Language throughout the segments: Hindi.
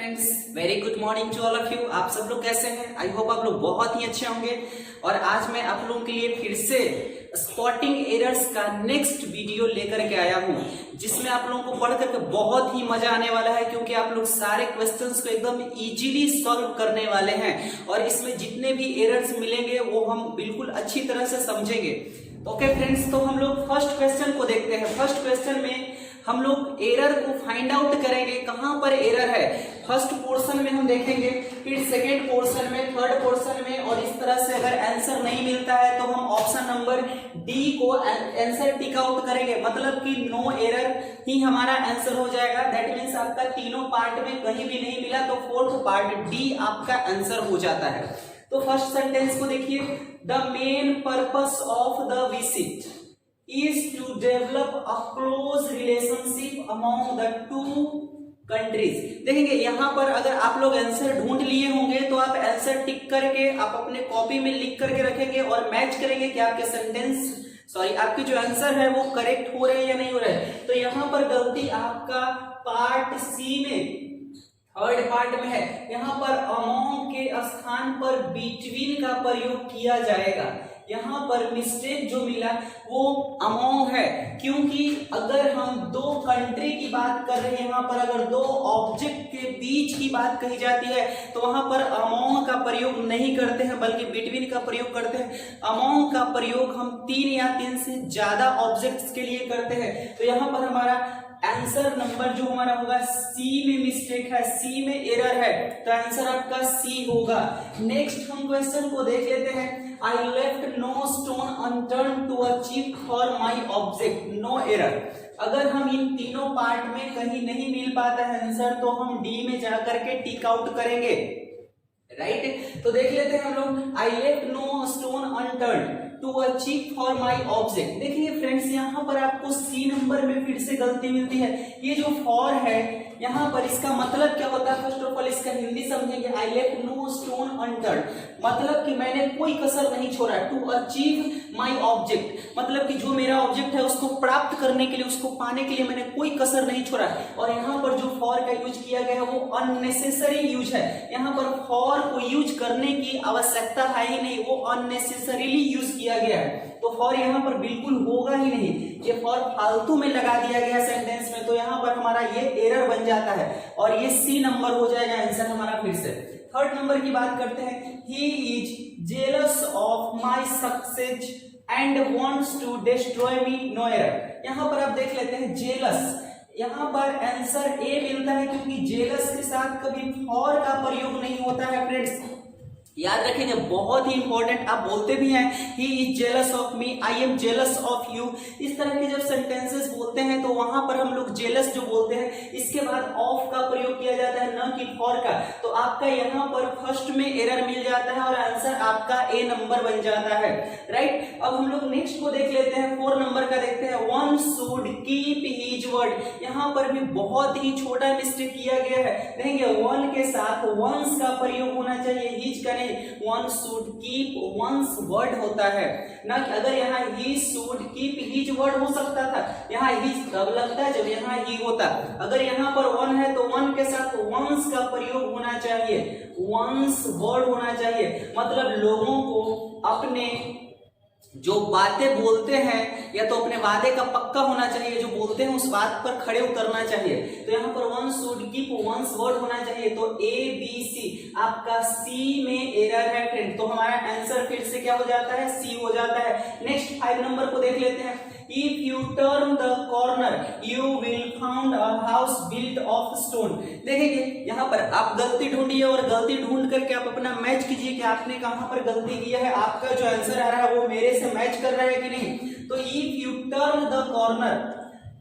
Friends, very good morning to all of you. आप सब लोग कैसे हैं? आई होप आप लोग बहुत ही अच्छे होंगे। और आज मैं आप लोगों के लिए फिर से स्पॉटिंग एरर्स का नेक्स्ट वीडियो लेकर के आया हूं, जिसमें आप लोगों को पढ़ करके बहुत ही मजा आने वाला है, क्योंकि आप लोग सारे क्वेश्चंस को एकदम इजीली सॉल्व करने वाले हैं और इसमें जितने भी एरर्स मिलेंगे वो हम बिल्कुल अच्छी तरह से समझेंगे। ओके फ्रेंड्स, तो हम लोग फर्स्ट क्वेश्चन को देखते हैं। फर्स्ट क्वेश्चन में हम लोग एरर को फाइंड आउट करेंगे, कहां पर एरर है। फर्स्ट पोर्शन में हम देखेंगे, फिर सेकेंड पोर्शन में, थर्ड पोर्शन में, और इस तरह से अगर आंसर नहीं मिलता है तो हम ऑप्शन नंबर डी को आंसर टिक आउट करेंगे, मतलब कि नो एरर ही हमारा आंसर हो जाएगा। दैट मीन्स आपका तीनों पार्ट में कहीं भी नहीं मिला तो फोर्थ पार्ट डी आपका आंसर हो जाता है। तो फर्स्ट सेंटेंस को देखिए, the main purpose of the visit is to develop a close relationship among the two countries। देखेंगे यहाँ पर अगर आप लोग आंसर ढूंढ लिए होंगे तो आप आंसर टिक करके आप अपने कॉपी में लिख करके रखेंगे और मैच करेंगे कि आपके सेंटेंस आपके जो आंसर है वो करेक्ट हो रहे हैं या नहीं हो रहे हैं। तो यहाँ पर गलती आपका पार्ट सी में, थर्ड पार्ट में है। यहाँ पर अमोंग के स्थान पर बिटवीन का प्रयोग किया जाएगा। यहाँ पर मिस्टेक जो मिला वो अमोंग है, क्योंकि अगर हम दो कंट्री की बात कर रहे हैं, यहाँ पर अगर दो ऑब्जेक्ट के बीच की बात कही जाती है तो वहां पर अमोंग का प्रयोग नहीं करते हैं, बल्कि बिटवीन का प्रयोग करते हैं। अमोंग का प्रयोग हम 3 या 3 से ज्यादा ऑब्जेक्ट्स के लिए करते हैं। तो यहाँ पर हमारा आंसर नंबर जो हमारा होगा सी में मिस्टेक है, सी में एरर है, तो आंसर आपका सी होगा। नेक्स्ट हम क्वेश्चन को देख लेते हैं। I left no stone unturned to achieve for my object, no error. अगर हम इन तीनों पार्ट में कहीं नहीं मिल पाता है आंसर तो हम डी में जाकर के टिक आउट करेंगे, राइट। तो देख लेते हैं हम लोग, I left no stone unturned to achieve for my object. देखिए फ्रेंड्स, यहाँ पर आपको सी नंबर में फिर से गलती मिलती है। ये जो फॉर है यहाँ पर, इसका मतलब क्या होता है? फर्स्ट ऑफ ऑल इसका हिंदी समझेंगे। I left no stone unturned, मतलब कि मैंने कोई कसर नहीं छोड़ा। टू अचीव माई ऑब्जेक्ट, मतलब कि जो मेरा ऑब्जेक्ट है उसको प्राप्त करने के लिए, उसको पाने के लिए मैंने कोई कसर नहीं छोड़ा। और यहाँ पर जो फॉर का यूज किया गया है वो अननेसेसरी यूज है। यहाँ पर फॉर को यूज करने की आवश्यकता है ही नहीं, वो अननेसेसरीली यूज किया गया है। तो फॉर यहाँ पर बिल्कुल होगा ही नहीं, ये फॉर फालतू में लगा दिया गया सेंटेंस में, तो यहाँ पर हमारा ये एरर बन जाता है और ये सी नंबर हो जाएगा आंसर हमारा। फिर से थर्ड नंबर की बात करते हैं। He is jealous of my success and wants to destroy me, no error. यहाँ पर आप देख लेते हैं जेलस, यहाँ पर आंसर ए मिलता है, क्योंकि जेलस के साथ कभी फॉर का प्रयोग नहीं होता है। फ्रेंड्स याद रखेंगे, बहुत ही इंपॉर्टेंट। आप बोलते भी हैं he is jealous of me, I am jealous of you, इस तरह के जब सेंटेंसेस बोलते हैं तो वहां पर हम लोग जेलस जो बोलते हैं इसके बाद ऑफ का प्रयोग किया जाता है, न कि फॉर का। तो आपका यहाँ पर फर्स्ट में एरर मिल जाता है और आंसर आपका ए नंबर बन जाता है, राइट। अब हम लोग नेक्स्ट को देख लेते हैं, 4 नंबर का देखते हैं। One should keep his word, यहाँ पर भी बहुत ही छोटा मिस्टेक किया गया है। देखेंगे वन के साथ वंस का प्रयोग होना चाहिए, हिज का। One should keep one's word होता है ना, कि अगर यहाँ he should keep his word हो सकता था, यहाँ his तब लगता है जब यहाँ he होता। अगर यहाँ पर one है तो one के साथ once का प्रयोग होना चाहिए, once word होना चाहिए। मतलब लोगों को अपने जो बातें बोलते हैं या तो अपने वादे का पक्का होना चाहिए, जो बोलते हैं उस बात पर खड़े उतरना चाहिए। तो यहाँ पर one should keep once word होना चाहिए। तो ए बी सी, आपका सी में एरर है फ्रेंड, तो हमारा आंसर फिर से क्या हो जाता है? सी हो जाता है। नेक्स्ट 5 नंबर को देख लेते हैं। If you turn the corner, you will find a house built of stone। देखेंगे यहाँ पर आप गलती ढूंढिए और गलती ढूंढ करके आप अपना मैच कीजिए कि आपने कहां पर गलती किया है, आपका जो आंसर आ रहा है वो मेरे से मैच कर रहा है कि नहीं। तो if you turn the corner,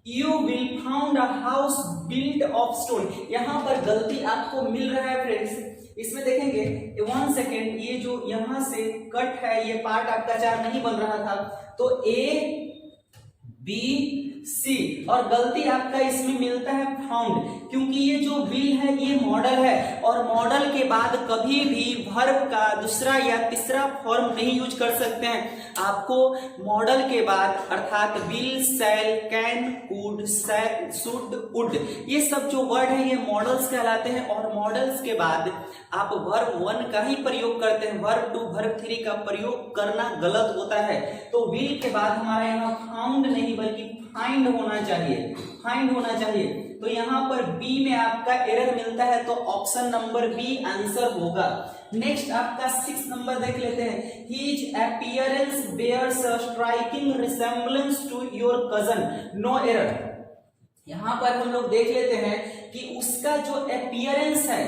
you will find a house built of stone, यहाँ पर गलती आपको मिल रहा है फ्रेंड्स। इसमें देखेंगे 1 सेकेंड, ये जो यहाँ से कट है ये पार्ट आपका 4 नहीं बन रहा था, तो ए बी सी। और गलती आपका इसमें मिलता है फाउंड, क्योंकि ये जो विल है ये मॉडल है और मॉडल के बाद कभी भी वर्ब का दूसरा या तीसरा फॉर्म नहीं यूज कर सकते हैं। आपको मॉडल के बाद अर्थात will, shall, can, could, should, would, ये सब जो वर्ड है ये मॉडल्स कहलाते हैं और मॉडल्स के बाद आप वर्ब 1 का ही प्रयोग करते हैं, वर्ब 2, वर्ब 3 का प्रयोग करना गलत होता है। तो विल के बाद हमारा यहाँ फाउंड नहीं बल्कि फाइंड होना चाहिए, फाइंड होना चाहिए। तो यहाँ पर बी में आपका एरर मिलता है, तो ऑप्शन नंबर बी आंसर होगा। नेक्स्ट आपका 6 नंबर देख लेते हैं। His appearance bears a striking resemblance to your cousin, no error। यहाँ पर हम लोग देख लेते हैं कि उसका जो अपीयरेंस है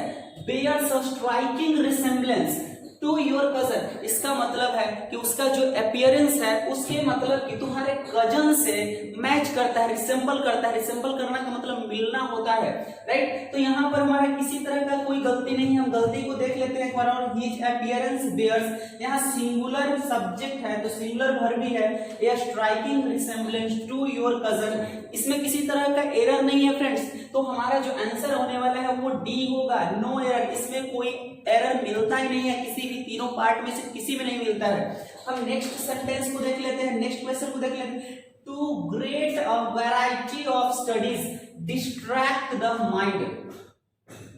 bears a striking resemblance to your cousin, इसका मतलब है कि उसका जो अपीयरेंस है उसके मतलब कि तुम्हारे कजन से मैच करता है, रिसेंबल करता है। रिसेंबल करना का मतलब मिलना होता है, राइट। तो यहाँ पर हमारा किसी तरह का कोई गलती नहीं है, हम गलती को देख लेते हैं एक बार और। हिज अपीयरेंस बेयर्स, यहाँ सिंगुलर सब्जेक्ट है तो सिंगुलर वर्ब भी है, या स्ट्राइकिंग रिसेंबलेंस टू योर कजन, इसमें किसी तरह का एरर नहीं है फ्रेंड्स। तो हमारा जो आंसर होने वाला है वो डी होगा, नो एरर। इसमें कोई एरर मिलता ही नहीं है, किसी भी तीनों पार्ट में से किसी में नहीं मिलता है। हम नेक्स्ट सेंटेंस को देख लेते हैं, नेक्स्ट क्वेश्चन को देख लेते हैं। Too great a variety of studies distract the mind,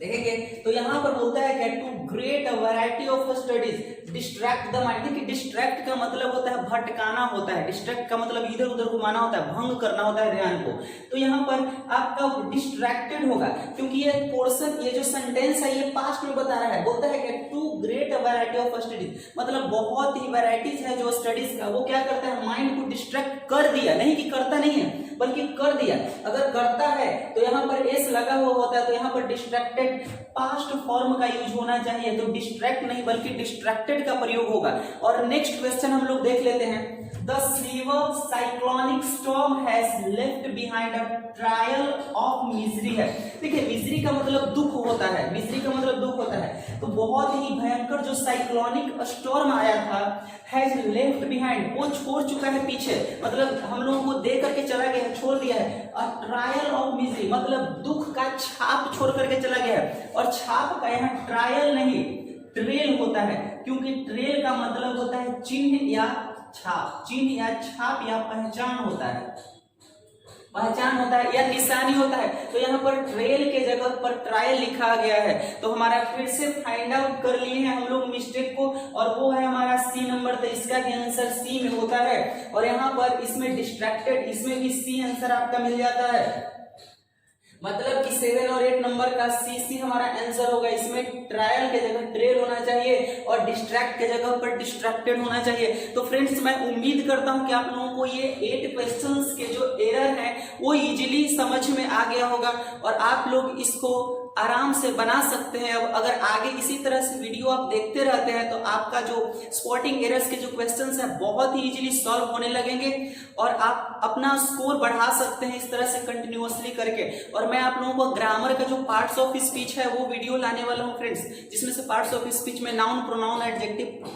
देखेंगे तो यहाँ पर बोलता है कि too great a variety of studies distract the mind. देखिए डिस्ट्रैक्ट का मतलब होता है भटकाना होता है, डिस्ट्रैक्ट का मतलब इधर उधर घुमाना होता है, भंग करना होता है ध्यान को। तो यहाँ पर आपका डिस्ट्रैक्टेड होगा, क्योंकि ये पोर्शन, ये जो सेंटेंस है ये पास्ट में बता रहा है। बोलता है कि too great a variety of studies, मतलब बहुत ही वैरायटीज है जो स्टडीज का, वो क्या करता है माइंड को डिस्ट्रैक्ट कर दिया, नहीं कि करता नहीं है बल्कि कर दिया। अगर करता है तो यहाँ पर एस लगा हुआ होता है, तो यहाँ पर डिस्ट्रैक्टेड पास्ट फॉर्म का यूज होना चाहिए, तो डिस्ट्रैक्ट नहीं बल्कि डिस्ट्रैक्टेड का प्रयोग होगा। और नेक्स्ट क्वेश्चन हम लोग देख लेते हैं। The sewer cyclonic storm has left behind a trial of misery है। देखिए मिजरी का मतलब दुख होता है, मिजरी का मतलब दुख होता है। तो बहुत ही भयंकर जो साइक्लोनिक स्टॉर्म आया था, हैज लेफ्ट बिहाइंड, वो छोड़ चुका है पीछे, मतलब हम लोगों को दे करके चला गया, छोड़ दिया है। अ ट्रायल ऑफ मिजरी मतलब दुख का छाप छोड़ करके चला गया है। और छाप का यहाँ ट्रायल नहीं ट्रेल होता है, क्योंकि ट्रेल का मतलब होता है चिन्ह या छाप, चिन्ह या छाप या पहचान होता है, पहचान होता है या निशानी होता है। तो यहाँ पर ट्रेल के जगह पर ट्रायल लिखा गया है। तो हमारा फिर से फाइंड आउट कर लिए हैं हम लोग मिस्टेक को, और वो है हमारा सी नंबर, तो इसका भी आंसर सी में होता है। और यहाँ पर इसमें डिस्ट्रैक्टेड, इसमें भी सी आंसर आपका मिल जाता है, मतलब कि 7 और 8 नंबर का सी हमारा आंसर होगा। इसमें ट्रायल के जगह ट्रेल होना चाहिए और डिस्ट्रैक्ट के जगह पर डिस्ट्रैक्टेड होना चाहिए। तो फ्रेंड्स मैं उम्मीद करता हूं कि आप लोगों को ये 8 क्वेश्चंस के जो एरर हैं वो इजीली समझ में आ गया होगा और आप लोग इसको आराम से बना सकते हैं। अब अगर आगे इसी तरह से वीडियो आप देखते रहते हैं तो आपका जो स्पॉटिंग एरर्स के जो क्वेश्चंस हैं बहुत ही इजीली सॉल्व होने लगेंगे और आप अपना स्कोर बढ़ा सकते हैं इस तरह से कंटिन्यूअसली करके। और मैं आप लोगों को ग्रामर का जो पार्ट्स ऑफ स्पीच है वो वीडियो लाने वाला हूं फ्रेंड्स, जिसमें से पार्ट्स ऑफ स्पीच में noun, pronoun, adjective,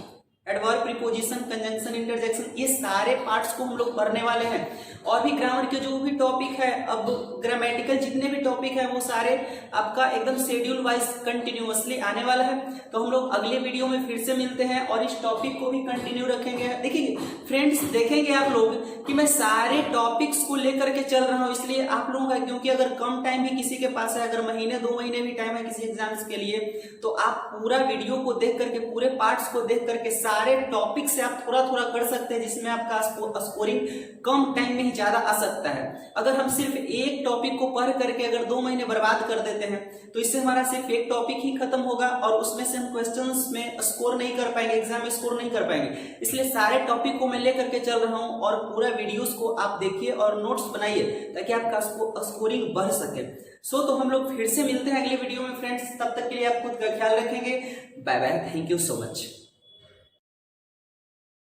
adverb, preposition, conjunction, interjection, ये सारे पार्ट्स को हम लोग पढ़ने वाले हैं। और भी ग्रामर के जो भी टॉपिक है, अब ग्रामेटिकल जितने भी टॉपिक है वो सारे आपका एकदम शेड्यूल वाइज कंटिन्यूअसली आने वाला है। तो हम लोग अगले वीडियो में फिर से मिलते हैं और इस टॉपिक को भी कंटिन्यू रखेंगे। देखिए फ्रेंड्स, देखेंगे आप लोग कि मैं सारे टॉपिक्स को लेकर के चल रहा हूँ, इसलिए आप लोगों का, क्योंकि अगर कम टाइम भी किसी के पास है, अगर महीने 2 महीने भी टाइम है किसी एग्जाम्स के लिए, तो आप पूरा वीडियो को देख करके, पूरे पार्ट्स को देख करके सारे टॉपिक से आप थोड़ा थोड़ा कर सकते हैं, जिसमें आपका स्कोरिंग कम टाइम में ही ज्यादा आ सकता है। अगर हम सिर्फ एक टॉपिक को पढ़ करके अगर 2 महीने बर्बाद कर देते हैं तो इससे हमारा सिर्फ एक टॉपिक ही खत्म होगा और उसमें से हम क्वेश्चंस में स्कोर नहीं कर पाएंगे, एग्जाम में स्कोर नहीं कर पाएंगे। इसलिए सारे टॉपिक को मैं लेकर के चल रहा हूं और पूरा वीडियोस को आप देखिए और नोट्स बनाइए ताकि आपका स्कोरिंग बढ़ सके। तो हम लोग फिर से मिलते हैं अगले वीडियो में फ्रेंड्स, तब तक के लिए आप खुद का ख्याल रखेंगे। Bye bye, thank you so much.